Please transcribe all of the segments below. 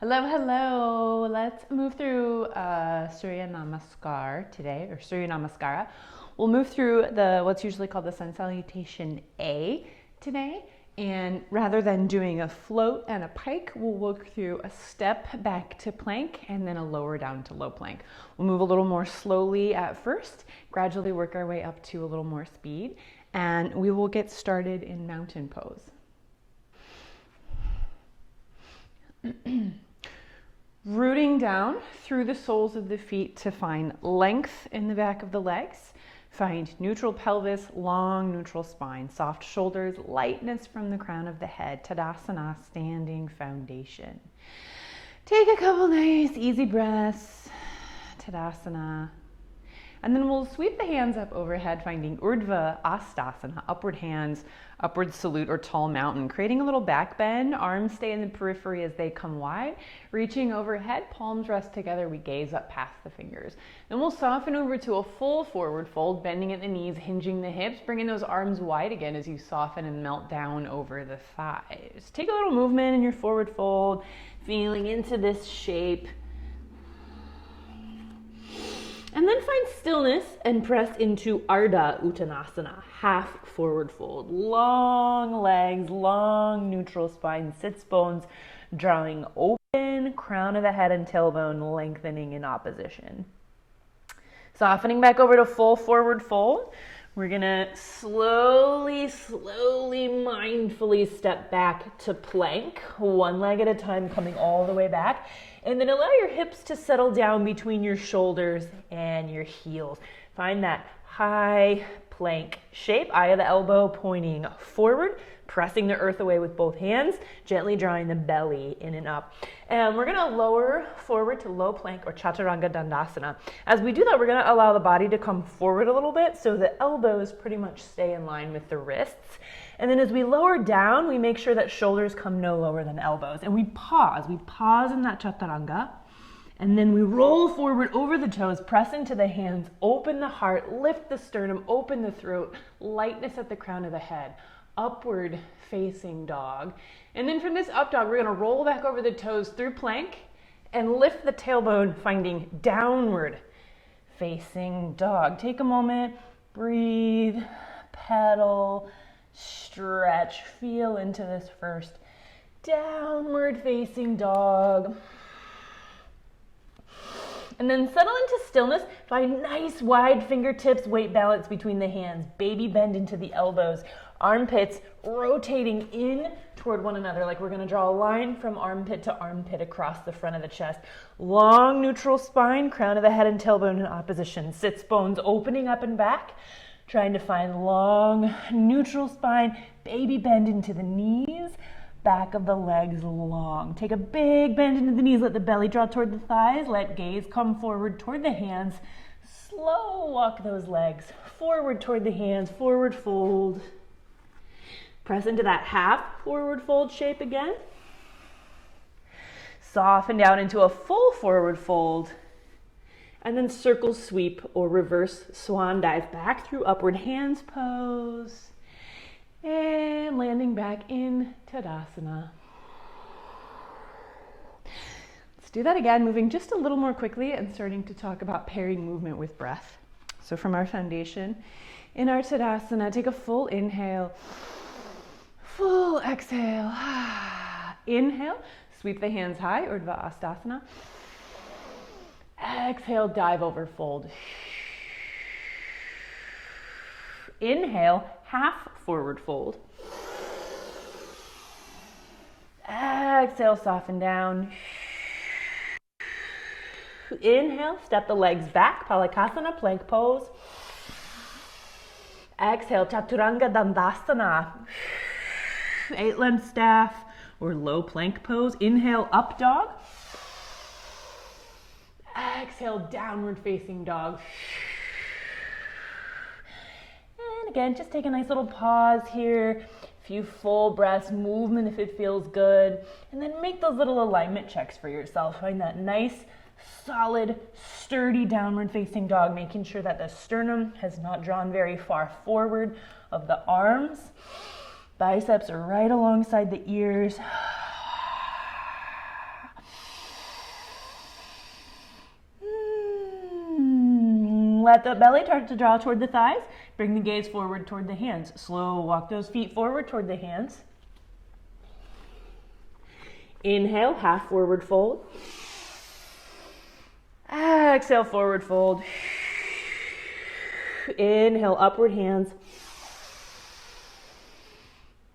Hello, hello. Let's move through Surya Namaskar today, or Surya Namaskar A. We'll move through what's usually called the sun salutation A today. And rather than doing a float and a pike, we'll work through a step back to plank and then a lower down to low plank. We'll move a little more slowly at first, gradually work our way up to a little more speed, and we will get started in mountain pose. Rooting down through the soles of the feet to find length in the back of the legs. Find neutral pelvis, long neutral spine, soft shoulders, lightness from the crown of the head. Tadasana, standing foundation. Take a couple nice easy breaths. Tadasana. And then we'll sweep the hands up overhead, finding Urdhva Astasana, upward hands, upward salute or tall mountain, creating a little back bend. Arms stay in the periphery as they come wide. Reaching overhead, palms rest together, we gaze up past the fingers. Then we'll soften over to a full forward fold, bending at the knees, hinging the hips, bringing those arms wide again as you soften and melt down over the thighs. Take a little movement in your forward fold, feeling into this shape. And then find stillness and press into Ardha Uttanasana, half forward fold. Long legs, long neutral spine, sits bones drawing open, crown of the head and tailbone lengthening in opposition. Softening back over to full forward fold. We're gonna slowly, mindfully step back to plank, one leg at a time, coming all the way back. And then allow your hips to settle down between your shoulders and your heels. Find that high plank shape, eye of the elbow pointing forward, pressing the earth away with both hands, gently drawing the belly in and up. And we're gonna lower forward to low plank or Chaturanga Dandasana. As we do that, we're gonna allow the body to come forward a little bit so the elbows pretty much stay in line with the wrists. And then as we lower down, we make sure that shoulders come no lower than elbows. And we pause in that Chaturanga. And then we roll forward over the toes, press into the hands, open the heart, lift the sternum, open the throat, lightness at the crown of the head, upward facing dog. And then from this up dog, we're gonna roll back over the toes through plank and lift the tailbone, finding downward facing dog. Take a moment, breathe, pedal, stretch, feel into this first downward facing dog. And then settle into stillness. Find nice wide fingertips, weight balance between the hands. Baby bend into the elbows. Armpits rotating in toward one another, like we're gonna draw a line from armpit to armpit across the front of the chest. Long neutral spine, crown of the head and tailbone in opposition. Sits bones opening up and back. Trying to find long neutral spine. Baby bend into the knees. Back of the legs long. Take a big bend into the knees. Let the belly draw toward the thighs. Let gaze come forward toward the hands. Slow walk those legs forward toward the hands. Forward fold. Press into that half forward fold shape again. Soften down into a full forward fold. And then circle sweep or reverse swan dive back through upward hands pose. And landing back in Tadasana. Let's do that again, moving just a little more quickly and starting to talk about pairing movement with breath. So from our foundation, in our Tadasana, take a full inhale, full exhale. Inhale, sweep the hands high, Urdhva Astasana. Exhale, dive over, fold. Inhale, half forward fold. Exhale, soften down. Inhale, step the legs back, Palakasana, plank pose. Exhale, Chaturanga Dandasana. 8-limb staff or low plank pose. Inhale, up dog. Exhale, downward facing dog. And again, just take a nice little pause here. A few full breaths, movement if it feels good. And then make those little alignment checks for yourself. Find that nice, solid, sturdy downward facing dog, making sure that the sternum has not drawn very far forward of the arms. Biceps are right alongside the ears. let the belly start to draw toward the thighs. Bring the gaze forward toward the hands. Slow, walk those feet forward toward the hands. Inhale, half forward fold. Exhale, forward fold. Inhale, upward hands.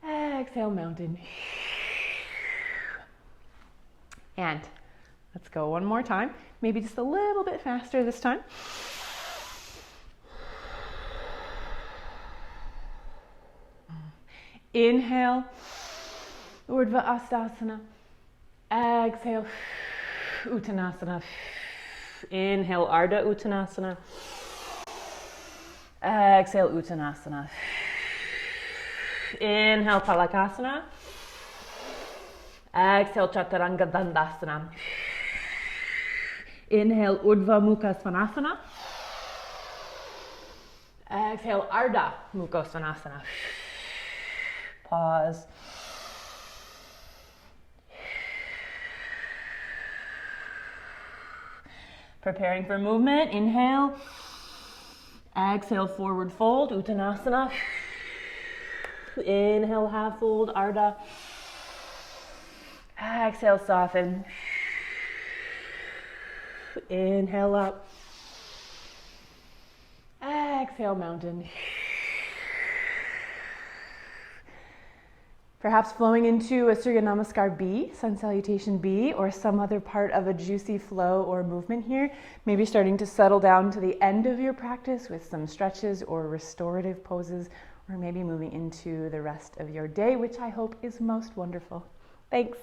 Exhale, mountain. And let's go one more time. Maybe just a little bit faster this time. Inhale, Urdhva Hastasana. Exhale, Uttanasana. Inhale, Ardha Uttanasana. Exhale, Uttanasana. Inhale, Palakasana. Exhale, Chaturanga Dandasana. Inhale, Urdhva Mukha Svanasana. Exhale, Ardha Mukha Svanasana. Pause. Preparing for movement. Inhale. Exhale, forward fold, Uttanasana. Inhale, half fold, Ardha. Exhale, soften. Inhale up. Exhale, mountain. Perhaps flowing into a Surya Namaskar B, Sun Salutation B, or some other part of a juicy flow or movement here. Maybe starting to settle down to the end of your practice with some stretches or restorative poses, or maybe moving into the rest of your day, which I hope is most wonderful. Thanks.